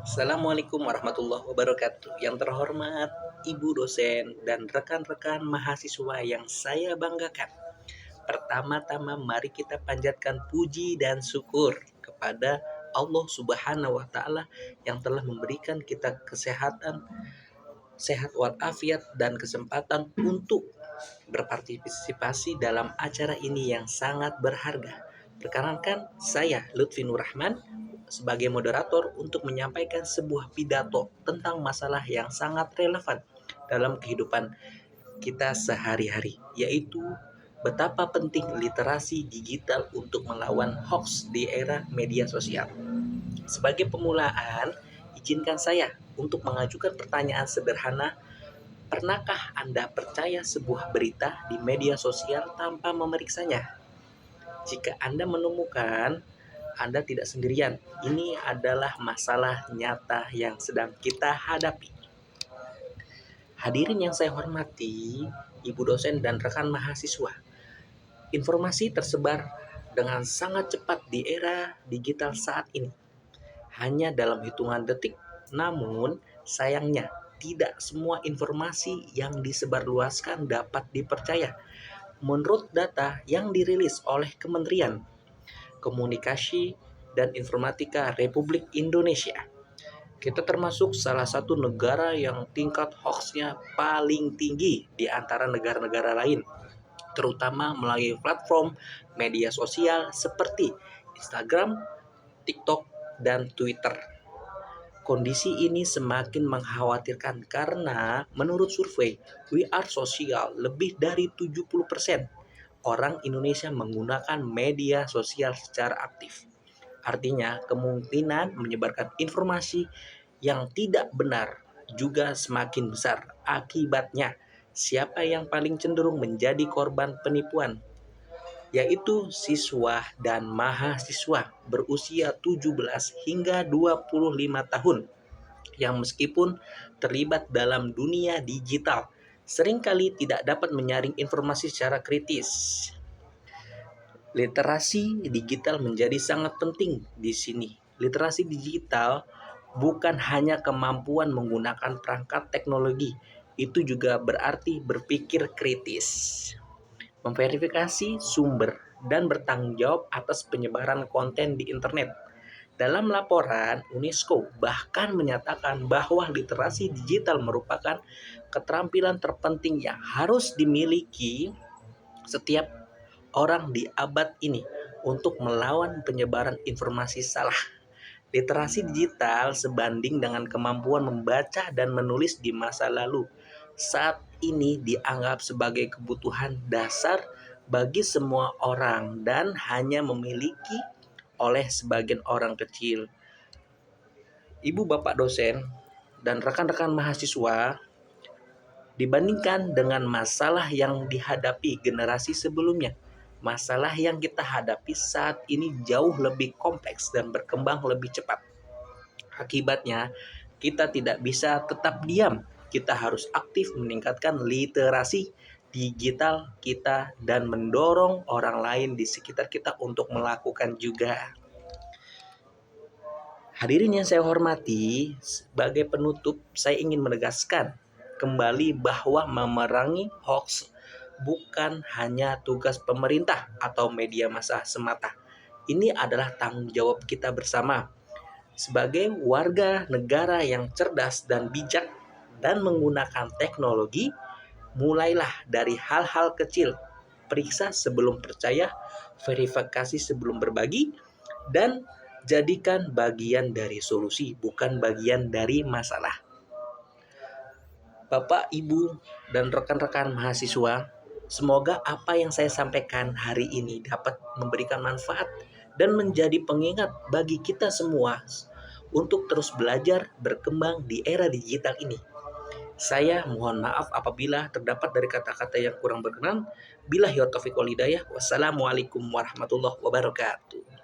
Assalamualaikum warahmatullahi wabarakatuh. Yang terhormat Ibu dosen dan rekan-rekan mahasiswa yang saya banggakan. Pertama-tama mari kita panjatkan puji dan syukur kepada Allah Subhanahu wa taala yang telah memberikan kita kesehatan, sehat walafiat dan kesempatan untuk berpartisipasi dalam acara ini yang sangat berharga. Perkenalkan, saya Lutfi Nur Rahman sebagai moderator untuk menyampaikan sebuah pidato tentang masalah yang sangat relevan dalam kehidupan kita sehari-hari, yaitu betapa penting literasi digital untuk melawan hoax di era media sosial. Sebagai pemulaan, izinkan saya untuk mengajukan pertanyaan sederhana. Pernahkah Anda percaya sebuah berita di media sosial tanpa memeriksanya? Jika Anda menemukan Anda tidak sendirian, ini adalah masalah nyata yang sedang kita hadapi. Hadirin yang saya hormati, Ibu dosen dan rekan mahasiswa, informasi tersebar dengan sangat cepat di era digital saat ini. Hanya dalam hitungan detik, namun sayangnya tidak semua informasi yang disebarluaskan dapat dipercaya. Menurut data yang dirilis oleh Kementerian Komunikasi dan Informatika Republik Indonesia, kita termasuk salah satu negara yang tingkat hoaxnya paling tinggi di antara negara-negara lain, terutama melalui platform media sosial seperti Instagram, TikTok, dan Twitter. Kondisi ini semakin mengkhawatirkan karena menurut survei We Are Social, lebih dari 70% orang Indonesia menggunakan media sosial secara aktif. Artinya, kemungkinan menyebarkan informasi yang tidak benar juga semakin besar. Akibatnya, siapa yang paling cenderung menjadi korban penipuan? Yaitu siswa dan mahasiswa berusia 17 hingga 25 tahun yang meskipun terlibat dalam dunia digital, seringkali tidak dapat menyaring informasi secara kritis. Literasi digital menjadi sangat penting di sini. Literasi digital bukan hanya kemampuan menggunakan perangkat teknologi, itu juga berarti berpikir kritis, memverifikasi sumber, dan bertanggung jawab atas penyebaran konten di internet. Dalam laporan, UNESCO bahkan menyatakan bahwa literasi digital merupakan keterampilan terpenting yang harus dimiliki setiap orang di abad ini untuk melawan penyebaran informasi salah. Literasi digital sebanding dengan kemampuan membaca dan menulis di masa lalu. Saat ini dianggap sebagai kebutuhan dasar bagi semua orang dan hanya memiliki oleh sebagian orang kecil. Ibu bapak dosen dan rekan-rekan mahasiswa, dibandingkan dengan masalah yang dihadapi generasi sebelumnya, masalah yang kita hadapi saat ini jauh lebih kompleks dan berkembang lebih cepat. Akibatnya, kita tidak bisa tetap diam. Kita harus aktif meningkatkan literasi digital kita dan mendorong orang lain di sekitar kita untuk melakukan juga. Hadirin yang saya hormati, sebagai penutup saya ingin menegaskan kembali bahwa memerangi hoax bukan hanya tugas pemerintah atau media massa semata. Ini adalah tanggung jawab kita bersama. Sebagai warga negara yang cerdas dan bijak dan menggunakan teknologi, mulailah dari hal-hal kecil. Periksa sebelum percaya, verifikasi sebelum berbagi, dan jadikan bagian dari solusi, bukan bagian dari masalah. Bapak, Ibu, dan rekan-rekan mahasiswa, semoga apa yang saya sampaikan hari ini dapat memberikan manfaat dan menjadi pengingat bagi kita semua untuk terus belajar berkembang di era digital ini. Saya mohon maaf apabila terdapat dari kata-kata yang kurang berkenan. Billahi taufiq wal hidayah. Wassalamualaikum warahmatullahi wabarakatuh.